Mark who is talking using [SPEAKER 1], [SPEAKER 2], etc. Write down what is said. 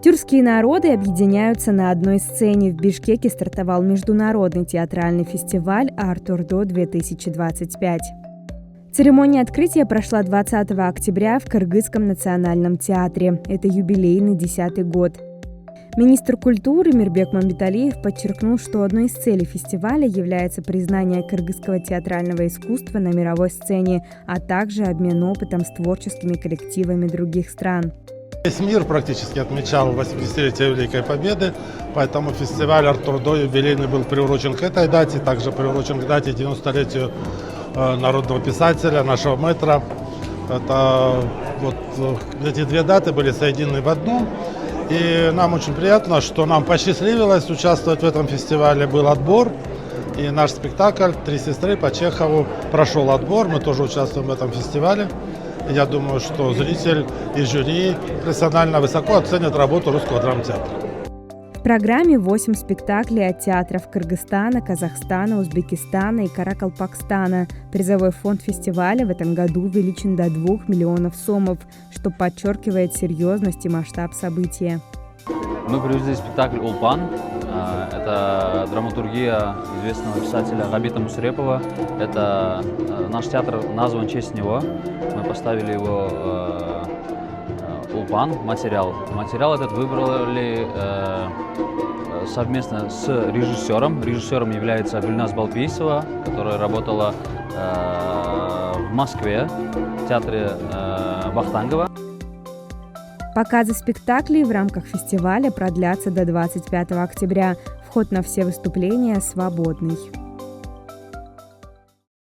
[SPEAKER 1] Тюркские народы объединяются на одной сцене. В Бишкеке стартовал международный театральный фестиваль «Артурдо-2025». Церемония открытия прошла 20 октября в Кыргызском национальном театре. Это юбилейный 10-й год. Министр культуры Мирбек Мамбеталиев подчеркнул, что одной из целей фестиваля является признание кыргызского театрального искусства на мировой сцене, а также обмен опытом с творческими коллективами других стран.
[SPEAKER 2] Весь мир практически отмечал 80-летие Великой Победы, поэтому фестиваль «Артурдо» юбилейный был приурочен к этой дате, также приурочен к дате 90-летию народного писателя, нашего мэтра. Эти две даты были соединены в одну, и нам очень приятно, что нам посчастливилось участвовать в этом фестивале. Был отбор, и наш спектакль «Три сестры» по Чехову прошел отбор, мы тоже участвуем в этом фестивале. Я думаю, что зритель и жюри профессионально высоко оценят работу Русского драмтеатра.
[SPEAKER 1] В программе 8 спектаклей от театров Кыргызстана, Казахстана, Узбекистана и Каракалпакстана. Призовой фонд фестиваля в этом году увеличен до 2 миллионов сомов, что подчеркивает серьезность и масштаб события.
[SPEAKER 3] Мы привезли спектакль «Улпан». Это драматургия известного писателя Габита Мусрепова. Это наш театр назван в честь него. Мы поставили его «Улпан» материал. Материал этот выбрали совместно с режиссером. Режиссером является Гульназ Балпиисова, которая работала в Москве в театре Вахтангова.
[SPEAKER 1] Показы спектаклей в рамках фестиваля продлятся до 25 октября. Вход на все выступления свободный.